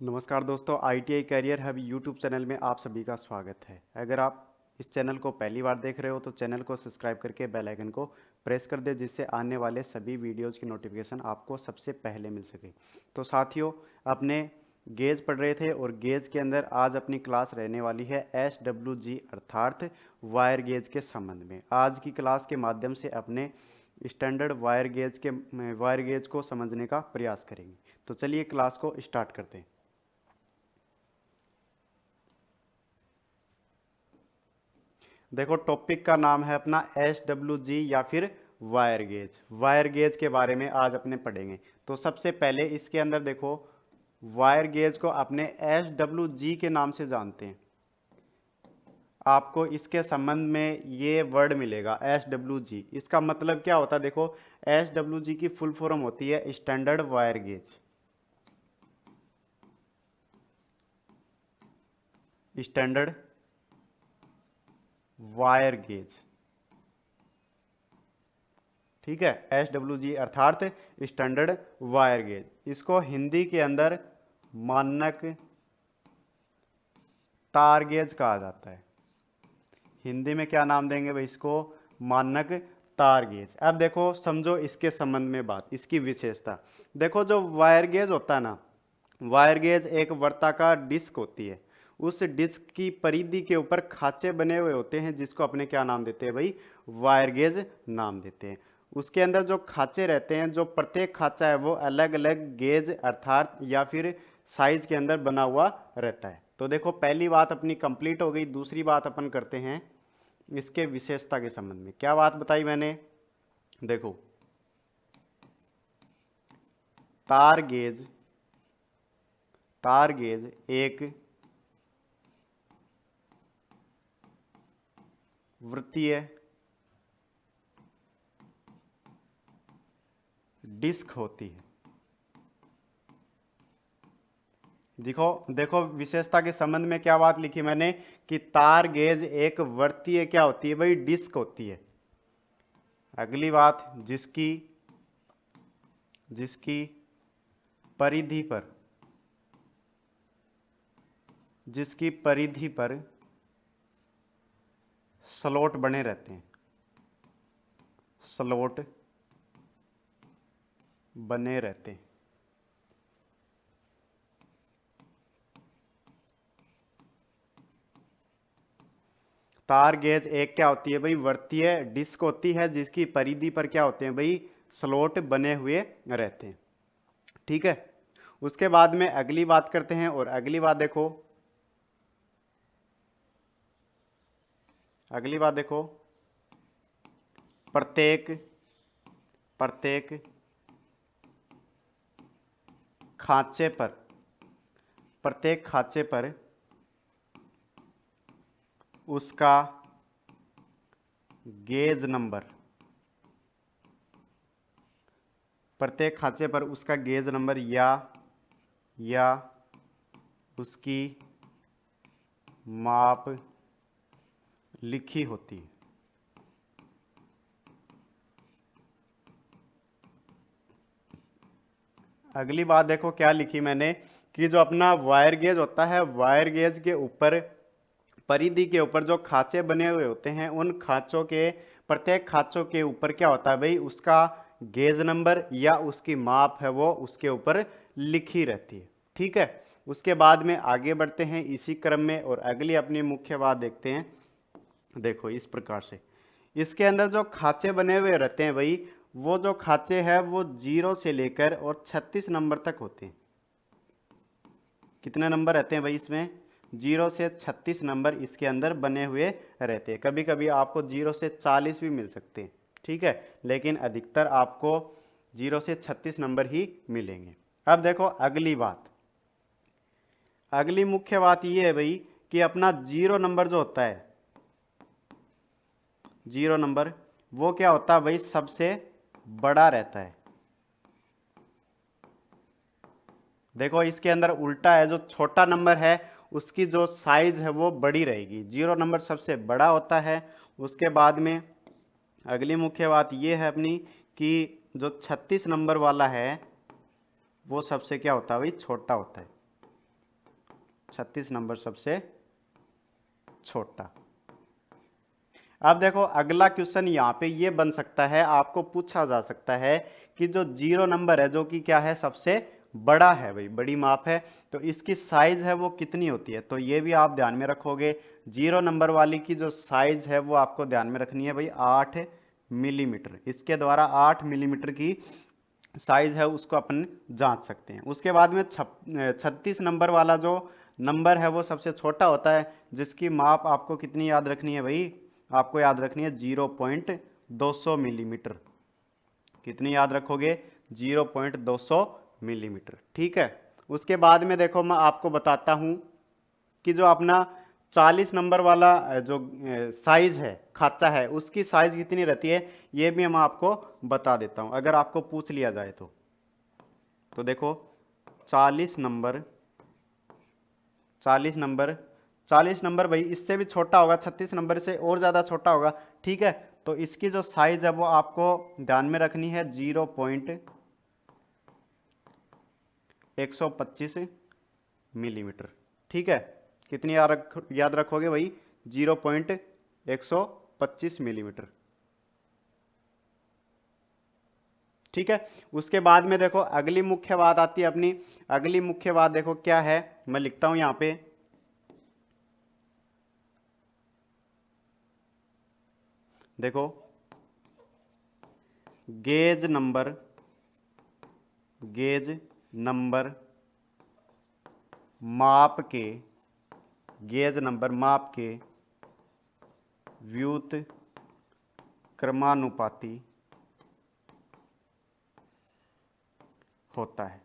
नमस्कार दोस्तों, ITI career hub YouTube channel में आप सभी का स्वागत है। अगर आप इस चैनल को पहली बार देख रहे हो तो चैनल को सब्सक्राइब करके बेल आइकन को प्रेस कर दे, जिससे आने वाले सभी वीडियोज़ की नोटिफिकेशन आपको सबसे पहले मिल सके। तो साथियों, अपने गेज पढ़ रहे थे और गेज के अंदर आज अपनी क्लास रहने वाली है SWG अर्थात वायर गेज के संबंध में। आज की क्लास के माध्यम से अपने स्टैंडर्ड वायर गेज को समझने का प्रयास करेंगे। तो चलिए क्लास को स्टार्ट करते हैं। देखो, टॉपिक का नाम है अपना SWG या फिर वायर गेज। वायर गेज के बारे में आज अपने पढ़ेंगे। तो सबसे पहले इसके अंदर देखो, वायर गेज को अपने SWG के नाम से जानते हैं। आपको इसके संबंध में ये वर्ड मिलेगा SWG। इसका मतलब क्या होता है? देखो, SWG की फुल फॉर्म होती है standard wire gauge. Standard wire gauge, ठीक है। SWG अर्थात स्टैंडर्ड वायर गेज। इसको हिंदी के अंदर मानक तार गेज कहा जाता है। हिंदी में क्या नाम देंगे भाई इसको? मानक तार गेज। अब देखो, समझो इसके संबंध में बात, इसकी विशेषता। देखो, जो वायर गेज होता है ना, वायर गेज एक वर्ताकार डिस्क होती है। उस डिस्क की परिधि के ऊपर खांचे बने हुए होते हैं, जिसको अपने क्या नाम देते हैं भाई? वायर गेज नाम देते हैं। उसके अंदर जो खांचे रहते हैं, जो प्रत्येक खांचा है वो अलग अलग गेज अर्थात या फिर साइज के अंदर बना हुआ रहता है। तो देखो, पहली बात अपनी कंप्लीट हो गई। दूसरी बात अपन करते हैं इसके विशेषता के संबंध में। क्या बात बताई मैंने? देखो, तार गेज एक वृत्तीय डिस्क होती है। देखो देखो, विशेषता के संबंध में क्या बात लिखी मैंने कि तार गेज एक वृत्तीय क्या होती है भाई? डिस्क होती है। अगली बात, जिसकी जिसकी परिधि पर जिसकी परिधि पर स्लॉट बने रहते हैं। स्लॉट बने रहते हैं। तार गेज एक क्या होती है भाई? वृत्तीय डिस्क होती है, जिसकी परिधि पर क्या होते हैं भाई? स्लॉट बने हुए रहते हैं, ठीक है। उसके बाद में अगली बात करते हैं, और अगली बात देखो, प्रत्येक प्रत्येक खांचे पर प्रत्येक खांचे पर उसका गेज नंबर प्रत्येक खांचे पर उसका गेज नंबर या उसकी माप लिखी होती है। अगली बात देखो, क्या लिखी मैंने कि जो अपना वायर गेज होता है, वायर गेज के ऊपर परिधि के ऊपर जो खांचे बने हुए होते हैं, उन खांचों के प्रत्येक खांचों के ऊपर क्या होता है भाई? उसका गेज नंबर या उसकी माप है वो उसके ऊपर लिखी रहती है, ठीक है। उसके बाद में आगे बढ़ते हैं इसी क्रम में, और अगली अपनी मुख्य बात देखते हैं। देखो, इस प्रकार से इसके अंदर जो खांचे बने हुए रहते हैं भाई, वो जो खांचे हैं वो 0 से लेकर और 36 नंबर तक होते हैं। कितने नंबर रहते हैं भाई इसमें? 0 से 36 नंबर इसके अंदर बने हुए रहते हैं। कभी कभी आपको 0 से 40 भी मिल सकते हैं, ठीक है, लेकिन अधिकतर आपको 0 से 36 नंबर ही मिलेंगे। अब देखो, अगली मुख्य बात यह है भाई कि अपना 0 नंबर जो होता है, 0 नंबर वो क्या होता है भाई? सबसे बड़ा रहता है। देखो, इसके अंदर उल्टा है, जो छोटा नंबर है उसकी जो साइज है वो बड़ी रहेगी। 0 नंबर सबसे बड़ा होता है। उसके बाद में अगली मुख्य बात ये है अपनी कि जो 36 नंबर वाला है वो सबसे क्या होता है भाई? छोटा होता है। 36 नंबर सबसे छोटा। अब देखो अगला क्वेश्चन यहाँ पे ये बन सकता है, आपको पूछा जा सकता है कि जो 0 नंबर है जो कि क्या है सबसे बड़ा है भाई, बड़ी माप है, तो इसकी साइज है वो कितनी होती है, तो ये भी आप ध्यान में रखोगे। 0 नंबर वाली की जो साइज है वो आपको ध्यान में रखनी है भाई 8 मिलीमीटर। इसके द्वारा 8 मिलीमीटर की साइज है उसको अपन जांच सकते हैं। उसके बाद में 36 नंबर वाला जो नंबर है वो सबसे छोटा होता है, जिसकी माप आपको कितनी याद रखनी है भाई, आपको याद रखनी है 0.200 मिलीमीटर। कितनी याद रखोगे, 0.200 मिलीमीटर। ठीक है। उसके बाद में देखो मैं आपको बताता हूं कि जो अपना 40 नंबर वाला जो साइज है खाचा है उसकी साइज कितनी रहती है, ये भी मैं आपको बता देता हूं अगर आपको पूछ लिया जाए तो देखो 40 नंबर 40 नंबर 40 नंबर भाई इससे भी छोटा होगा, 36 नंबर से और ज़्यादा छोटा होगा। ठीक है, तो इसकी जो साइज है वो आपको ध्यान में रखनी है 0.125 मिलीमीटर। ठीक है, कितनी याद रखोगे भाई, 0.125 मिलीमीटर। ठीक है। उसके बाद में देखो अगली मुख्य बात आती है अपनी, अगली मुख्य बात देखो क्या है, मैं लिखता हूं यहां पे, देखो गेज नंबर माप के गेज नंबर माप के व्युत क्रमानुपाती होता है।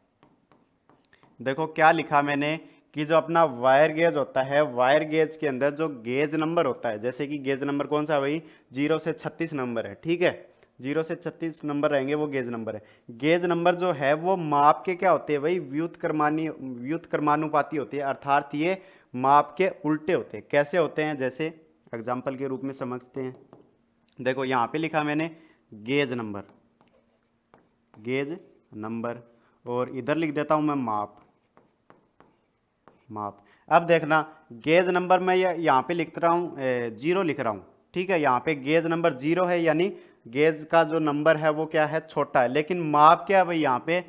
देखो क्या लिखा मैंने कि जो अपना वायर गेज होता है, वायर गेज के अंदर जो गेज नंबर होता है, जैसे कि गेज नंबर कौन सा है भाई, 0 से 36 नंबर है। ठीक है, 0 से 36 नंबर रहेंगे वो गेज नंबर है। गेज नंबर जो है वो माप के क्या होते हैं भाई, व्युत क्रमानुपाती होती है, अर्थात ये माप के उल्टे होते हैं। कैसे होते हैं, जैसे एग्जाम्पल के रूप में समझते हैं। देखो यहाँ पे लिखा मैंने गेज नंबर और इधर लिख देता हूं मैं माप। अब देखना गेज नंबर में यहाँ पे लिख रहा हूँ 0 लिख रहा हूँ। ठीक है, यहाँ पे गेज नंबर 0 है, यानी गेज का जो नंबर है वो क्या है, छोटा है, लेकिन माप क्या है भाई यहाँ पे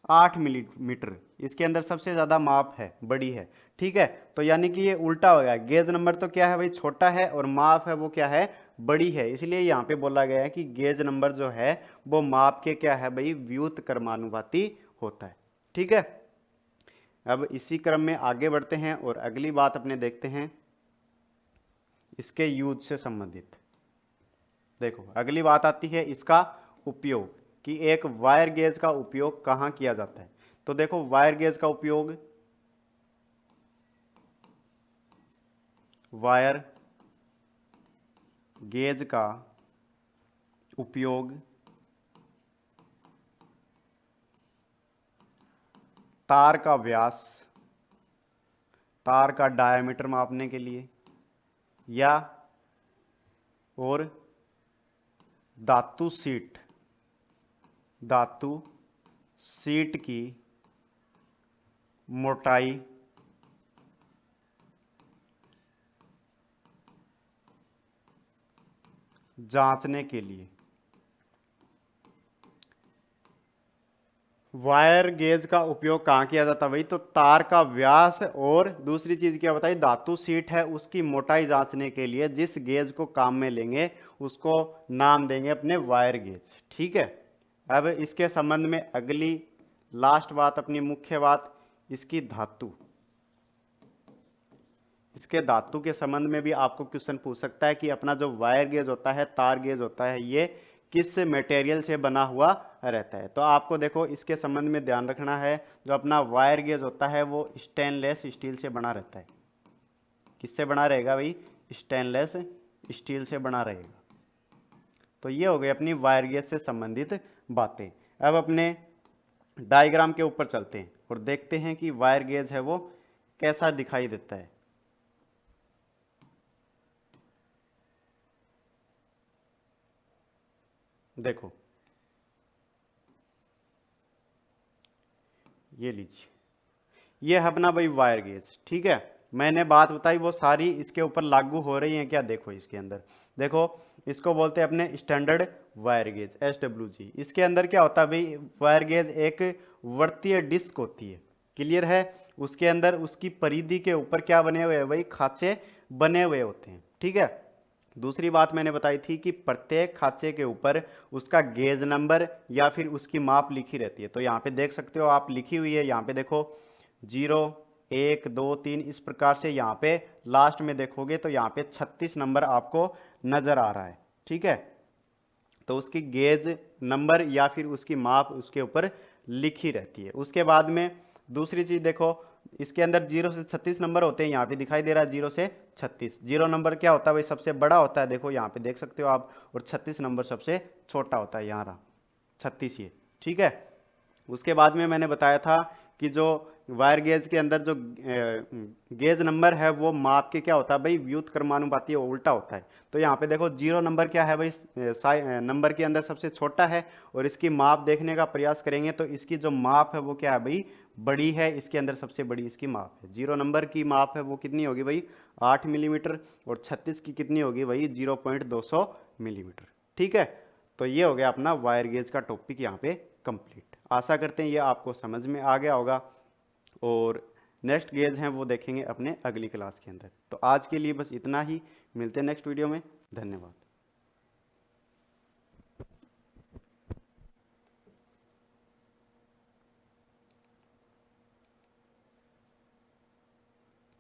8 मिलीमीटर, इसके अंदर सबसे ज्यादा माप है, बड़ी है। ठीक है, तो यानी कि ये उल्टा हो गया, गेज नंबर तो क्या है भाई छोटा है और माप है वो क्या है, बड़ी है, इसलिए यहाँ पे बोला गया है कि गेज नंबर जो है वो माप के क्या है भाई, व्युत क्रमानुपाती होता है। ठीक है, अब इसी क्रम में आगे बढ़ते हैं और अगली बात अपने देखते हैं इसके यूज से संबंधित। देखो अगली बात आती है इसका उपयोग, कि एक वायर गेज का उपयोग कहाँ किया जाता है। तो देखो वायर गेज का उपयोग, वायर गेज का उपयोग तार का व्यास, तार का डायमीटर मापने के लिए, या और धातु सीट की मोटाई जांचने के लिए। वायर गेज का उपयोग कहाँ किया जाता है भाई, तो तार का व्यास और दूसरी चीज क्या बताई, धातु सीट है उसकी मोटाई जांचने के लिए जिस गेज को काम में लेंगे उसको नाम देंगे अपने वायर गेज। ठीक है, अब इसके संबंध में अगली लास्ट बात अपनी मुख्य बात, इसकी धातु, इसके धातु के संबंध में भी आपको क्वेश्चन पूछ सकता है कि अपना जो वायर गेज होता है, तार गेज होता है, ये किस मटेरियल से बना हुआ रहता है। तो आपको देखो इसके संबंध में ध्यान रखना है, जो अपना वायर गेज होता है वो स्टेनलेस स्टील से बना रहता है। किससे बना रहेगा भाई, स्टेनलेस स्टील से बना रहेगा। तो ये हो गई अपनी वायर गेज से संबंधित बातें। अब अपने डायग्राम के ऊपर चलते हैं और देखते हैं कि वायर गेज है वो कैसा दिखाई देता है। देखो ये लीजिए, ये है अपना भाई वायर गेज, ठीक है। मैंने बात बताई वो सारी इसके ऊपर लागू हो रही है क्या, देखो इसके अंदर देखो, इसको बोलते हैं अपने स्टैंडर्ड वायर गेज, SWG। इसके अंदर क्या होता है भाई, वायर गेज एक वर्तीय डिस्क होती है, क्लियर है। उसके अंदर उसकी परिधि के ऊपर क्या बने हुए हैं भाई, खांचे बने हुए होते हैं, ठीक है। दूसरी बात मैंने बताई थी कि प्रत्येक खांचे के ऊपर उसका गेज नंबर या फिर उसकी माप लिखी रहती है। तो यहाँ पे देख सकते हो आप, लिखी हुई है यहाँ पे देखो, 0 1 2 3, इस प्रकार से यहाँ पे लास्ट में देखोगे तो यहाँ पे 36 नंबर आपको नजर आ रहा है, ठीक है। तो उसकी गेज नंबर या फिर उसकी माप उसके ऊपर लिखी रहती है। उसके बाद में दूसरी चीज देखो, इसके अंदर 0 से 36 नंबर होते हैं, यहाँ पे दिखाई दे रहा है 0 से 36। 0 नंबर क्या होता है भाई, सबसे बड़ा होता है, देखो यहाँ पे देख सकते हो आप, और 36 नंबर सबसे छोटा होता है, यहाँ रहा 36 ये, ठीक है। उसके बाद में मैंने बताया था कि जो वायर गेज के अंदर जो गेज नंबर है वो माप के क्या होता है भाई, व्युत्क्रमानुपाती उल्टा होता है। तो यहाँ पे देखो 0 नंबर क्या है भाई, नंबर के अंदर सबसे छोटा है, और इसकी माप देखने का प्रयास करेंगे तो इसकी जो माप है वो क्या है भाई, बड़ी है, इसके अंदर सबसे बड़ी इसकी माप है। 0 नंबर की माप है वो कितनी होगी भाई, 8 मिलीमीटर, और 36 की कितनी होगी भाई, 0.200 मिलीमीटर, ठीक है। तो ये हो गया अपना वायर गेज का टॉपिक यहाँ पे कंप्लीट। आशा करते हैं ये आपको समझ में आ गया होगा, और नेक्स्ट गेज हैं वो देखेंगे अपने अगली क्लास के अंदर। तो आज के लिए बस इतना ही, मिलते हैं नेक्स्ट वीडियो में, धन्यवाद।